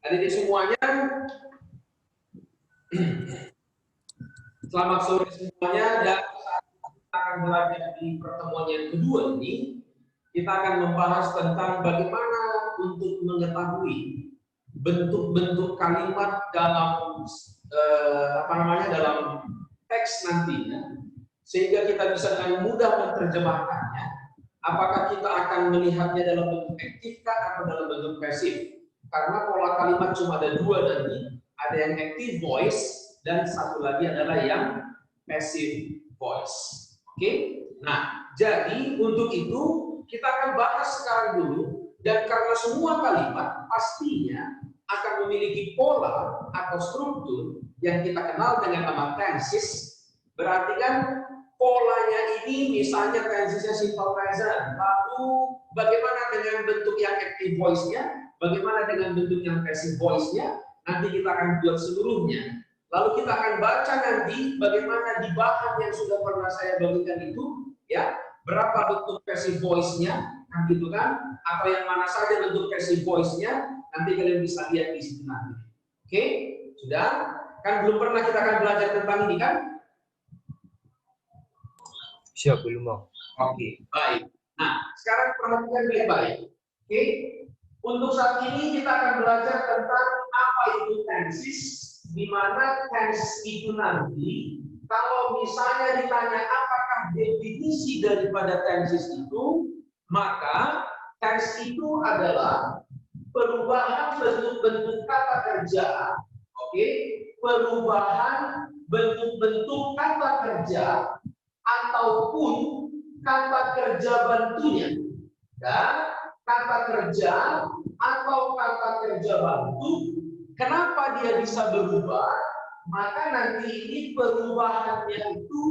Adik-adik semuanya, selamat sore semuanya, dan kita akan belajar di pertemuan yang kedua ini. Kita akan membahas tentang bagaimana untuk mengetahui bentuk-bentuk kalimat dalam dalam teks nantinya, sehingga kita bisa dengan mudah menerjemahkannya. Apakah kita akan melihatnya dalam bentuk aktif atau dalam bentuk pasif? Karena pola kalimat cuma ada dua nanti, ada yang active voice dan satu lagi adalah yang passive voice. Oke? Nah, jadi untuk itu kita akan bahas sekarang dulu, dan karena semua kalimat pastinya akan memiliki pola atau struktur yang kita kenal dengan nama tenses. Berarti kan polanya ini misalnya tensesnya simple present, lalu bagaimana dengan bentuk yang active voice-nya, bagaimana dengan bentuk yang passive voice-nya, nanti kita akan buat seluruhnya. Lalu kita akan baca nanti bagaimana di bahan yang sudah pernah saya bagikan itu, ya, berapa bentuk passive voice-nya, kan gitu kan, atau yang mana saja bentuk passive voice-nya, nanti kalian bisa lihat di sini nanti. Oke, sudah? Kan belum pernah kita akan belajar tentang ini kan? Siap, belum mau. Oke, baik. Nah, sekarang perhatikan baik-baik. Oke, untuk saat ini kita akan belajar tentang apa itu tenses, di mana tense itu nanti, kalau misalnya ditanya apakah definisi daripada tenses itu, maka tense itu adalah perubahan bentuk-bentuk kata kerja, oke, perubahan bentuk-bentuk kata kerja ataupun kata kerja bantunya, dan kata kerja atau kata kerja bantu. Kenapa dia bisa berubah? Maka nanti ini perubahannya itu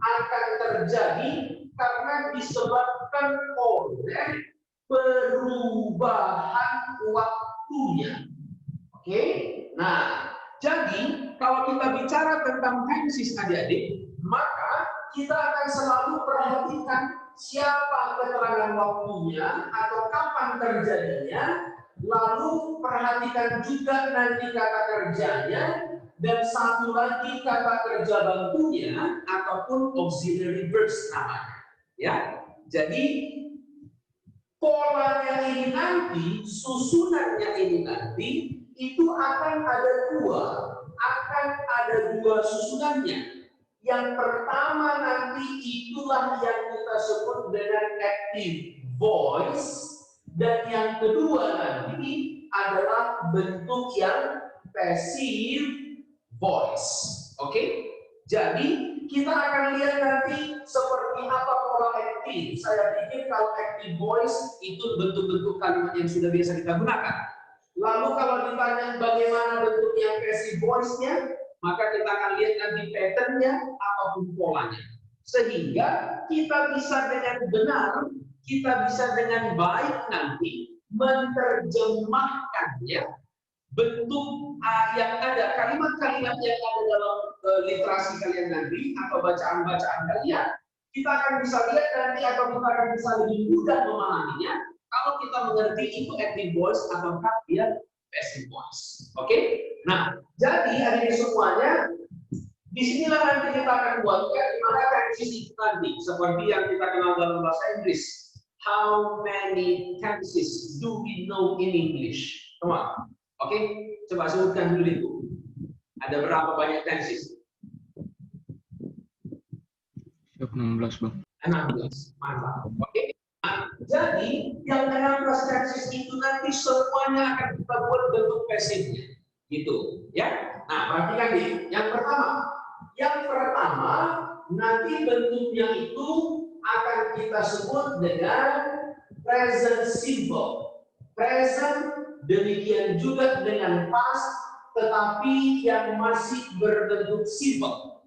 akan terjadi karena disebabkan oleh perubahan waktunya. Oke? Nah, jadi kalau kita bicara tentang tenses adik-adik, maka kita akan selalu perhatikan siapa keterangan waktunya atau kapan terjadinya, lalu perhatikan juga nanti kata kerjanya, dan satu lagi kata kerja bantunya ataupun auxiliary verbs namanya. Ya, jadi polanya ini nanti, susunannya ini nanti, itu akan ada dua susunannya. Yang pertama nanti itulah yang kita sebut dengan active voice, dan yang kedua nanti adalah bentuk yang passive voice. Oke? Jadi kita akan lihat nanti seperti apa pola aktif. Saya pikir kalau active voice itu bentuk-bentuk kalimat yang sudah biasa kita gunakan. Lalu kalau ditanya bagaimana bentuk yang passive voice-nya, maka kita akan lihat nanti pattern-nya ataupun polanya. Sehingga kita bisa dengan benar, kita bisa dengan baik nanti menerjemahkannya, bentuk yang ada, kalimat-kalimat yang ada dalam literasi kalian nanti atau bacaan-bacaan kalian, kita akan bisa lihat nanti atau kita akan bisa lebih mudah memahaminya kalau kita mengerti itu active voice atau dia passive voice. Oke? Nah, jadi hari ini semuanya, disinilah nanti kita akan buatkan gimana tenses itu nanti, seperti yang kita kenal dalam bahasa Inggris. How many tenses do we know in English? Come on. Oke, coba sebutkan dulu itu. Ada berapa banyak tenses? 16, Bang. 16. Mantap. Oke. Nah, jadi yang 16 tenses itu nanti semuanya akan kita buat bentuk pasifnya. Gitu, ya. Nah, perhatikan nih. Yang pertama nanti bentuknya itu akan kita sebut dengan present simple. Present, demikian juga dengan past, tetapi yang masih berbentuk simple.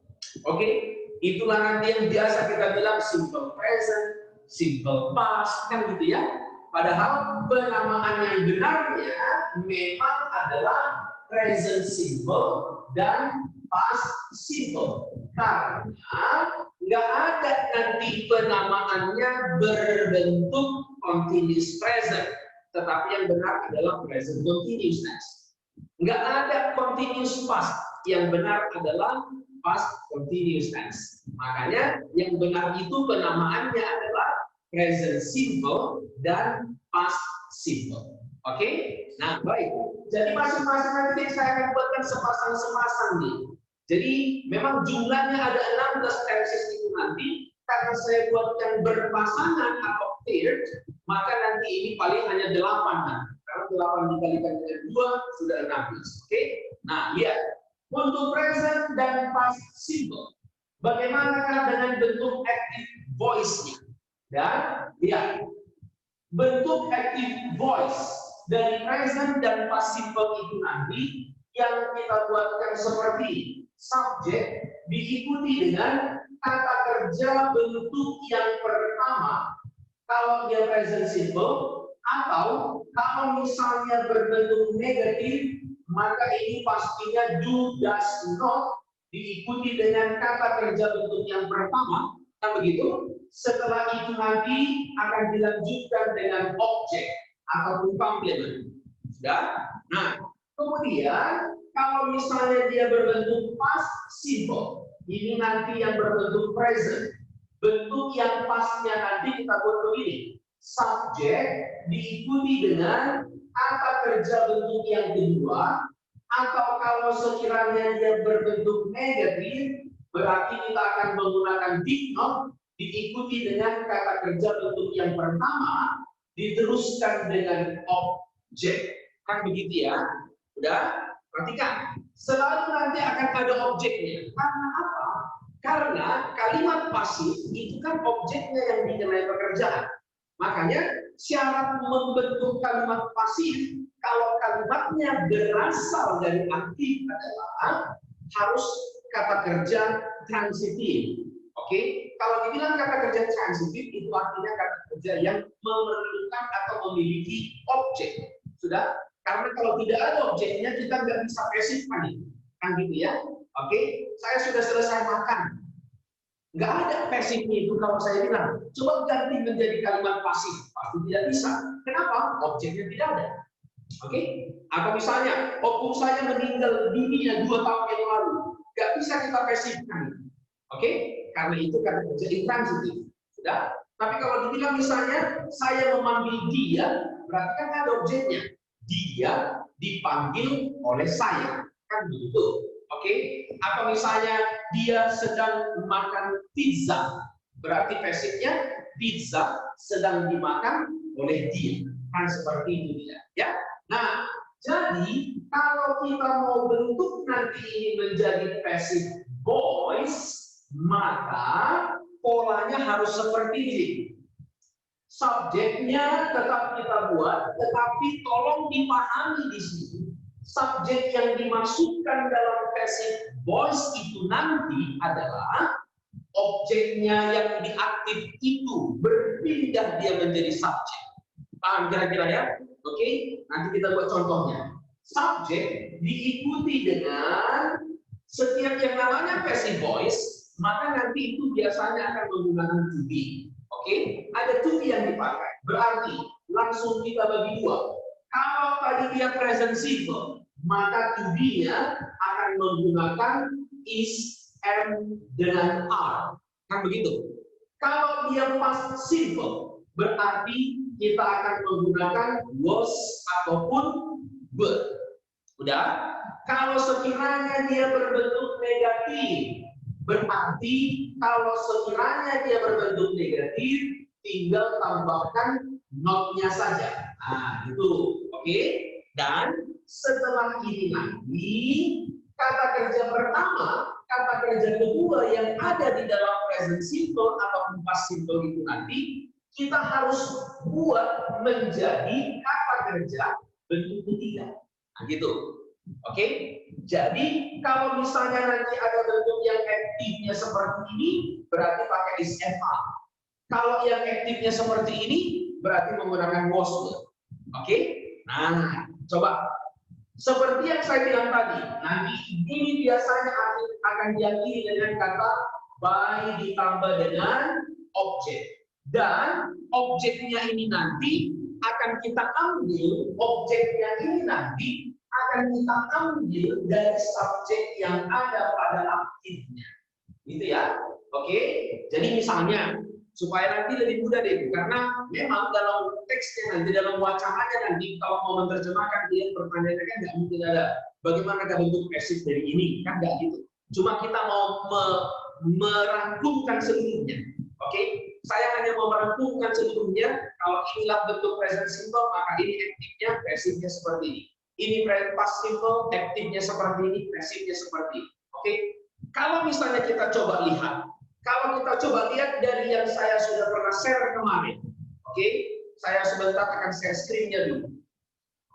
Oke, itulah nanti yang biasa kita bilang simple present, simple past, kan gitu ya. Padahal penamaan yang benarnya memang adalah present simple dan past simple. Karena nggak ada nanti penamaannya berbentuk continuous present. Tetapi yang benar adalah present continuous tense. Nggak ada continuous past. Yang benar adalah past continuous tense. Makanya yang benar itu penamaannya adalah present simple dan past simple. Oke? Nah, baik. Jadi masing-masing nanti saya akan buatkan sepasang-sepasang nih. Jadi memang jumlahnya ada 16 tenses itu nanti. Karena saya buatkan berpasangan atau paired, maka nanti ini paling hanya 8 nanti. Karena 8 dikalikan dengan 2 sudah 16. Oke? Nah, lihat. Untuk present dan past simple. Bagaimanakah dengan bentuk active voice-nya? Dan lihat. Bentuk active voice dari present dan past simple itu nanti yang kita buatkan seperti subjek diikuti dengan kata kerja bentuk yang pertama kalau dia present simple, atau kalau misalnya berbentuk negatif maka ini pastinya do, does not diikuti dengan kata kerja bentuk yang pertama, kan begitu? Setelah itu nanti akan dilanjutkan dengan objek ataupun complement. Sudah? Nah, kemudian kalau misalnya dia berbentuk past simple, ini nanti yang berbentuk present. Bentuk yang pasnya nanti kita buat begini. Subjek diikuti dengan kata kerja bentuk yang kedua, atau kalau sekiranya dia berbentuk negatif, berarti kita akan menggunakan did not diikuti dengan kata kerja bentuk yang pertama, diteruskan dengan objek. Kan begitu ya? Udah? Perhatikan. Selalu nanti akan ada objeknya. Karena apa? Karena kalimat pasif itu kan objeknya yang dikenai pekerjaan. Makanya syarat membentuk kalimat pasif kalau kalimatnya berasal dari aktif adalah harus kata kerja transitif. Oke, kalau dibilang kata kerja transitif itu artinya kata kerja yang memerlukan atau memiliki objek. Sudah? Karena kalau tidak ada objeknya kita nggak bisa pasif kan gitu ya. Oke, saya sudah selesai makan. Nggak ada pasifnya itu kalau saya bilang. Coba ganti menjadi kalimat pasif. Pasti tidak bisa. Kenapa? Objeknya tidak ada. Oke? Atau misalnya, opung saya meninggal dunia 2 tahun yang lalu. Nggak bisa kita pasifkan. Oke? Karena itu kata kerja intransitif. Sudah? Tapi kalau dibilang misalnya, saya memanggil dia, berarti kan ada objeknya. Dia dipanggil oleh saya. Kan begitu. Oke, atau misalnya dia sedang makan pizza, berarti pasifnya pizza sedang dimakan oleh dia, kan seperti itu dia. Ya, nah jadi kalau kita mau bentuk nanti ini menjadi passive voice, maka polanya harus seperti ini. Subjeknya tetap kita buat, tetapi tolong dipahami di sini. Subjek yang dimaksudkan dalam passive voice itu nanti adalah objeknya yang diaktif itu berpindah dia menjadi subjek. Paham kira-kira ya? Oke, nanti kita buat contohnya. Subjek diikuti dengan setiap yang namanya passive voice, maka nanti itu biasanya akan menggunakan to be. Oke, ada to be yang dipakai. Berarti langsung kita bagi dua. Kalau tadi dia present simple, maka to be-nya akan menggunakan is, am, dengan are. Kan begitu. Kalau dia past simple, berarti kita akan menggunakan was ataupun were. Udah? Kalau sekiranya dia berbentuk negatif, berarti kalau sekiranya dia berbentuk negatif, tinggal tambahkan not-nya saja. Nah, itu. Oke? Dan setelah ini nanti, kata kerja pertama, kata kerja kedua yang ada di dalam present simple atau past simple itu nanti, kita harus buat menjadi kata kerja bentuk ketiga. Nah, gitu. Oke? Jadi, kalau misalnya nanti ada bentuk yang aktifnya seperti ini, berarti pakai is and are. Kalau yang aktifnya seperti ini, berarti menggunakan was. Oke? Nah, coba. Seperti yang saya bilang tadi, nanti ini biasanya akan diakhiri dengan kata by ditambah dengan objek. Dan objeknya ini nanti akan kita ambil, objeknya ini nanti akan kita ambil dari subjek yang ada pada aktifnya. Gitu ya. Oke. Jadi misalnya supaya nanti lebih mudah deh, karena memang dalam teksnya nanti, dalam wacananya nanti kalau mau menerjemahkan dia pertanyaannya kan nggak mungkin ada bagaimana bentuk pasif dari ini, kan nggak gitu. Cuma kita mau merangkumkan seluruhnya. Oke, saya hanya mau merangkumkan seluruhnya. Kalau inilah bentuk present simple, maka ini aktifnya, pasifnya seperti ini. Ini past simple, aktifnya seperti ini, pasifnya seperti ini. Oke, kalau misalnya kita coba lihat. Kalau kita coba lihat dari yang saya sudah pernah share kemarin, oke, saya sebentar akan share screen-nya dulu.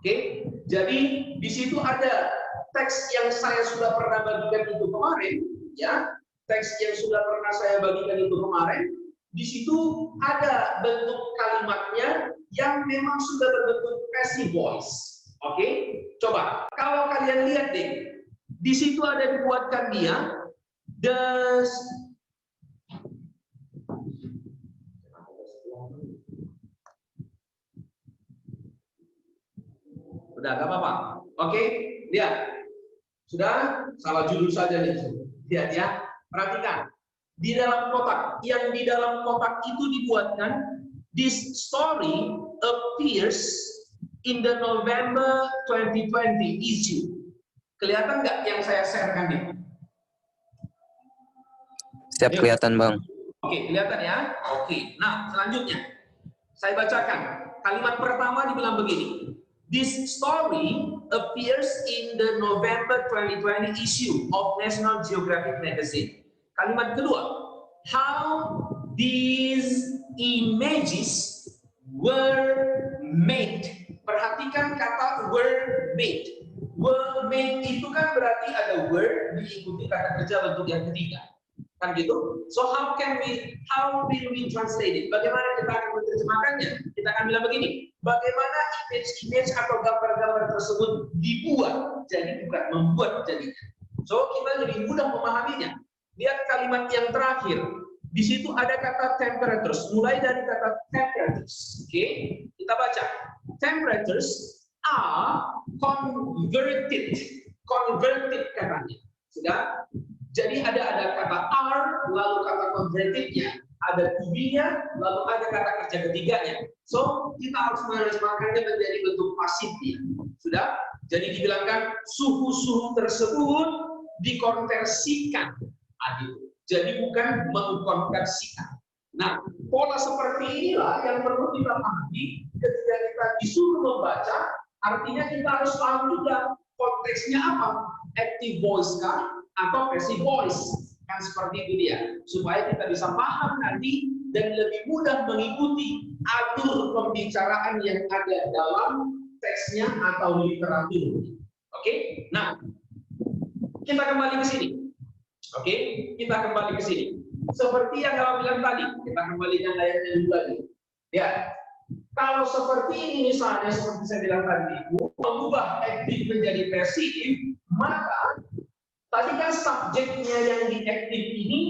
Oke, jadi di situ ada teks yang saya sudah pernah bagikan itu kemarin, ya, teks yang sudah pernah saya bagikan itu kemarin. Di situ ada bentuk kalimatnya yang memang sudah berbentuk passive voice. Oke, coba kalau kalian lihat deh, di situ ada dibuatkan dia the udah, gak apa-apa. Oke, lihat. Sudah, salah judul saja nih. Lihat ya, perhatikan. Di dalam kotak, yang di dalam kotak itu dibuatkan, this story appears in the November 2020 issue. Kelihatan nggak yang saya sharekan ini? Siap, kelihatan Bang. Oke, kelihatan ya? Oke, nah selanjutnya. Saya bacakan. Kalimat pertama dibilang begini. This story appears in the November 2020 issue of National Geographic magazine. Kalimat kedua, how these images were made. Perhatikan kata were made. Were made itu kan berarti ada were diikuti kata kerja bentuk yang ketiga. Kan gitu? So how will we translate it? Bagaimana kita akan menerjemahkannya? Kita akan bilang begini, bagaimana image atau gambar-gambar tersebut dibuat, jadi bukan membuat jadi. So kita lebih mudah memahaminya. Lihat kalimat yang terakhir. Di situ ada kata temperatures, mulai dari kata temperatures. Oke, kita baca. Temperatures are converted katanya. Sudah? Jadi ada kata are, lalu kata converted-nya, ada to be-nya, lalu ada kata kerja ketiganya. So, kita harus menerjemahkannya menjadi bentuk pasifnya. Sudah? Jadi dibilangkan suhu-suhu tersebut dikonversikan. Adil. Jadi bukan mengkonversikan. Nah, pola seperti inilah yang perlu kita pahami ketika kita disuruh membaca, artinya kita harus paham juga konteksnya apa. Active voice kah? Atau passive voice, kan seperti itu dia, supaya kita bisa paham nanti dan lebih mudah mengikuti alur pembicaraan yang ada dalam teksnya atau literatur. Oke, nah kita kembali ke sini. Oke, kita kembali ke sini. Seperti yang saya bilang tadi, kita kembali ke layarnya dulu lagi. Ya, kalau seperti ini misalnya seperti saya bilang tadi, mengubah active menjadi passive, maka tadi kan subjeknya yang diaktif ini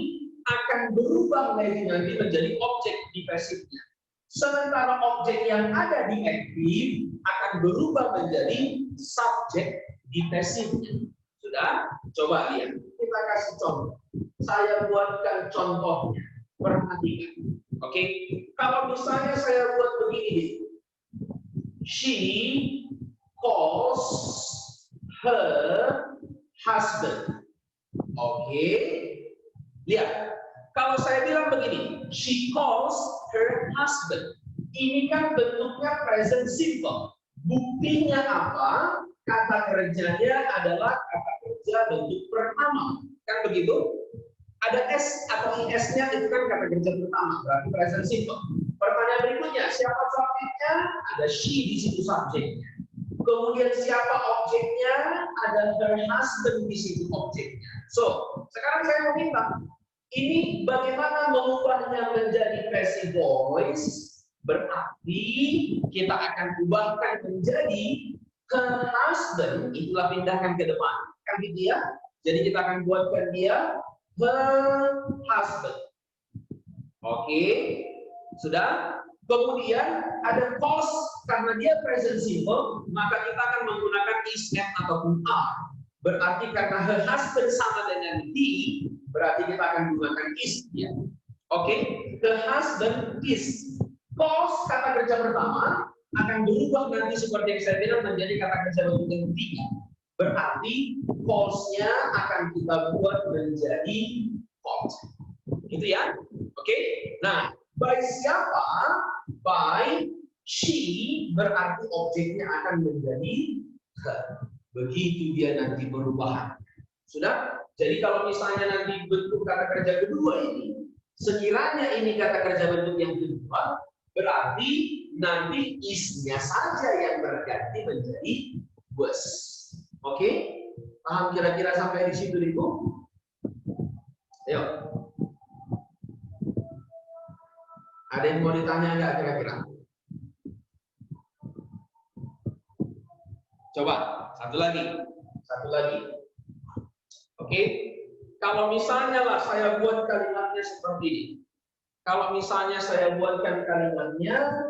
akan berubah lagi nanti menjadi objek di pasifnya. Sementara objek yang ada di aktif akan berubah menjadi subjek di pasifnya. Sudah? Coba lihat. Kita kasih contoh. Saya buatkan contohnya. Perhatikan. Oke? Kalau misalnya saya buat begini. She calls her husband. Oke. Lihat. Kalau saya bilang begini, she calls her husband. Ini kan bentuknya present simple. Buktinya apa? Kata kerjanya adalah kata kerja bentuk pertama. Kan begitu? Ada S atau IS-nya itu kan kata kerja pertama, berarti present simple. Pertanyaan berikutnya, siapa subjeknya? Ada she di situ subjeknya. Kemudian siapa objeknya? Ada her husband di situ objeknya. So, sekarang saya mau minta, ini bagaimana mengubahnya menjadi passive voice? Berarti kita akan ubahkan menjadi her husband, itulah pindahkan ke depan. Kan gitu ya? Jadi kita akan buatkan dia her husband. Oke, sudah? Kemudian ada cause, karena dia present simple, maka kita akan menggunakan is, am, ataupun are. Berarti karena her husband sama dengan he, berarti kita akan gunakan is ya. Oke, the husband is. Cause kata kerja pertama akan berubah nanti seperti yang saya bilang menjadi kata kerja bentuk yang ketiga. Berarti cause-nya akan kita buat menjadi cause. Gitu ya. Oke. Nah, by siapa? By she, berarti objeknya akan menjadi her. Begitu dia nanti perubahan. Sudah? Jadi kalau misalnya nanti bentuk kata kerja kedua ini, sekiranya ini kata kerja bentuk yang kedua, berarti nanti is-nya saja yang berganti menjadi was. Oke? Paham kira-kira sampai di situ itu? Ayo. Ada yang mau ditanya nggak kira-kira? Coba, satu lagi. Oke? Kalau misalnya lah saya buat kalimatnya seperti ini. Kalau misalnya saya buatkan kalimatnya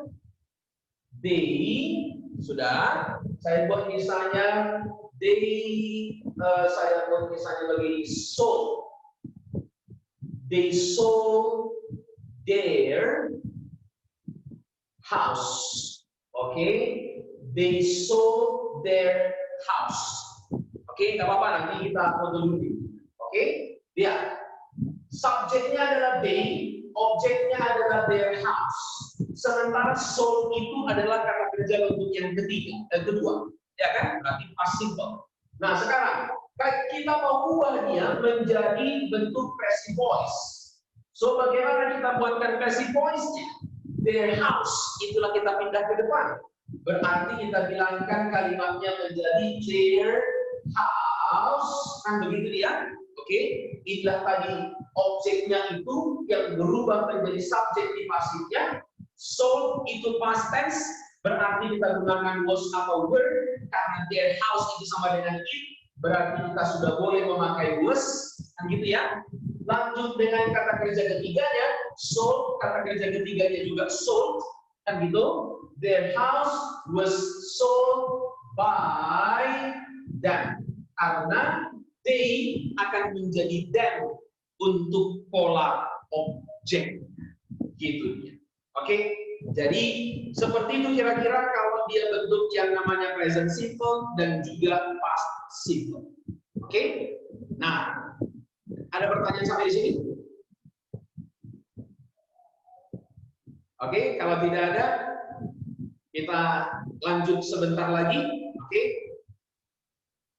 they, sudah. Saya buat misalnya they, saya buat misalnya begini, sold. They sold their house. Oke? They sold their house. Oke, nggak apa-apa, nanti kita foto dulu. Oke? Lihat. Subjeknya adalah they, objeknya adalah their house. Sementara sold itu adalah kata kerja bentuk yang kedua. Ya kan? Berarti past simple. Nah, sekarang kita mau ubah dia menjadi bentuk passive voice. So, bagaimana kita buatkan passive voice-nya? Their house, itulah kita pindah ke depan. Berarti kita bilangkan kalimatnya menjadi their house. Kan begitu dia? Oke, inilah tadi objeknya itu yang berubah menjadi subjektif pasifnya. Sold itu past tense, berarti kita gunakan was atau were, karena their house itu sama dengan it, berarti kita sudah boleh memakai was, kan gitu ya. Lanjut dengan kata kerja ketiganya, sold, kata kerja ketiganya juga sold, kan gitu. Their house was sold by them, karena they akan menjadi them untuk pola objek, gitu ya. Oke, jadi seperti itu kira-kira kalau dia bentuk yang namanya present simple dan juga past simple. Oke, nah ada pertanyaan sampai di sini? Oke, kalau tidak ada, kita lanjut sebentar lagi. Oke,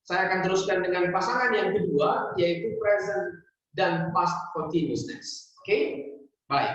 saya akan teruskan dengan pasangan yang kedua, yaitu present dan past continuous tense. Oke, baik.